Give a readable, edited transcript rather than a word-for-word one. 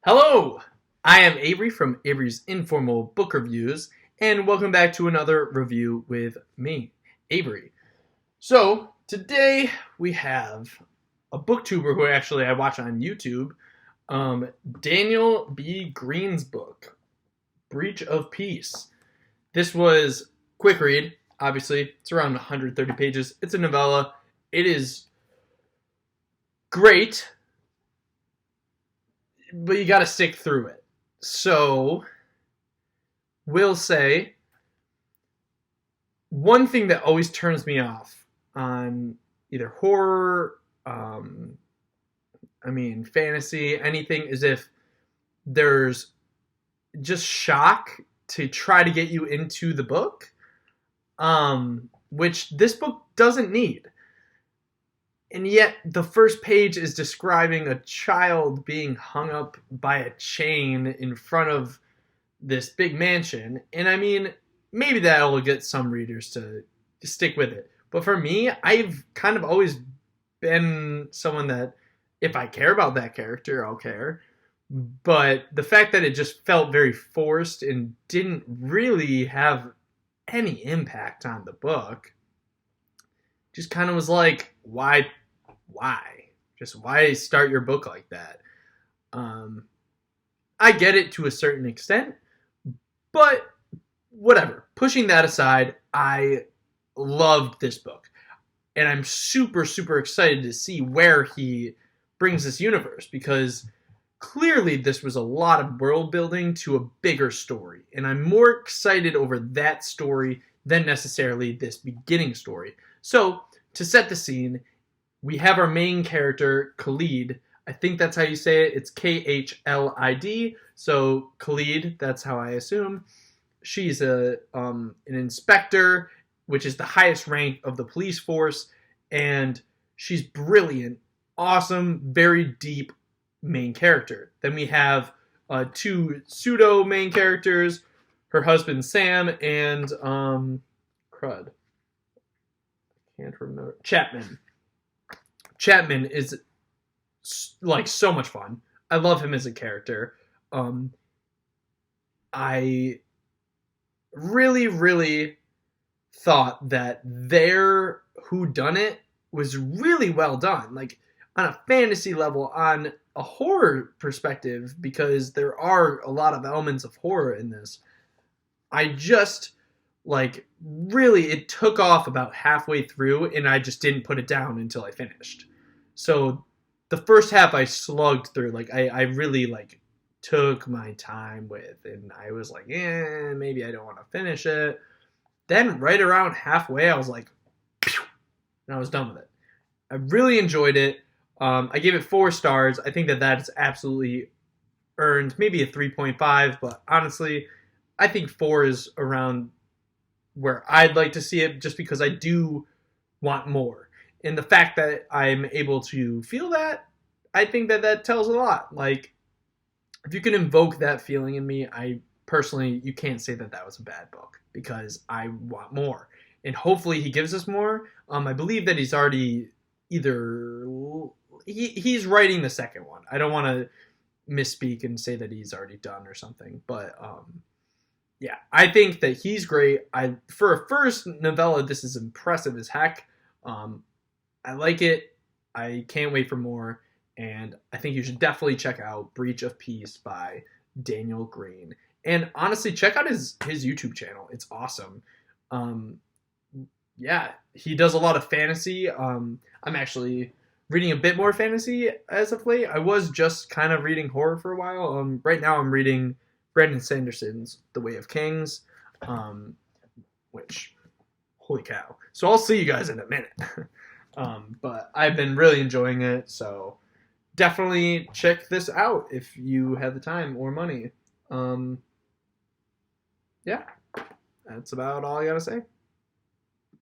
Hello! I am Avery from Avery's Informal Book Reviews, and welcome back to another review with me, Avery. So, today we have a booktuber who actually I watch on YouTube, Daniel B. Greene's book, Breach of Peace. This was quick read, obviously. It's around 130 pages. It's a novella. It is great, but you got to stick through it. So, we'll say one thing that always turns me off on either horror, fantasy, anything, is if there's just shock to try to get you into the book, which this book doesn't need. And yet, the first page is describing a child being hung up by a chain in front of this big mansion. And I mean, maybe that'll get some readers to stick with it. But for me, I've kind of always been someone that if I care about that character, I'll care. But the fact that it just felt very forced and didn't really have any impact on the book just kind of was like, why? Just why start your book like that? I get it to a certain extent, but whatever. Pushing that aside, I loved this book. And I'm super, super excited to see where he brings this universe, because clearly this was a lot of world building to a bigger story. And I'm more excited over that story than necessarily this beginning story. So, to set the scene, we have our main character, Khalid. I think that's how you say it. It's Khlid. So Khalid, that's how I assume. She's an inspector, which is the highest rank of the police force. And she's brilliant, awesome, very deep main character. Then we have two pseudo main characters, her husband Sam and crud. Can't remember. Chapman is like so much fun. I love him as a character. I really, really thought that their whodunit was really well done. Like on a fantasy level, on a horror perspective, because there are a lot of elements of horror in this. I just really, it took off about halfway through, and I just didn't put it down until I finished. So the first half I slugged through. I really took my time with, and I was like, maybe I don't want to finish it. Then right around halfway, I was like, pew, and I was done with it. I really enjoyed it. I gave it 4 stars. I think that is absolutely earned. Maybe a 3.5, but honestly, I think 4 is around where I'd like to see it, just because I do want more. And the fact that I'm able to feel that, I think that tells a lot. Like, if you can invoke that feeling in me, I personally, you can't say that was a bad book, because I want more. And hopefully he gives us more. I believe that he's already he's writing the second one. I don't want to misspeak and say that he's already done or something, but yeah, I think that he's great. For a first novella, this is impressive as heck. I like it. I can't wait for more. And I think you should definitely check out Breach of Peace by Daniel Greene. And honestly, check out his YouTube channel. It's awesome. Yeah, he does a lot of fantasy. I'm actually reading a bit more fantasy as of late. I was just kind of reading horror for a while. Right now I'm reading Brandon Sanderson's The Way of Kings, which, holy cow. So I'll see you guys in a minute. But I've been really enjoying it, so definitely check this out if you have the time or money. Yeah, that's about all I gotta say.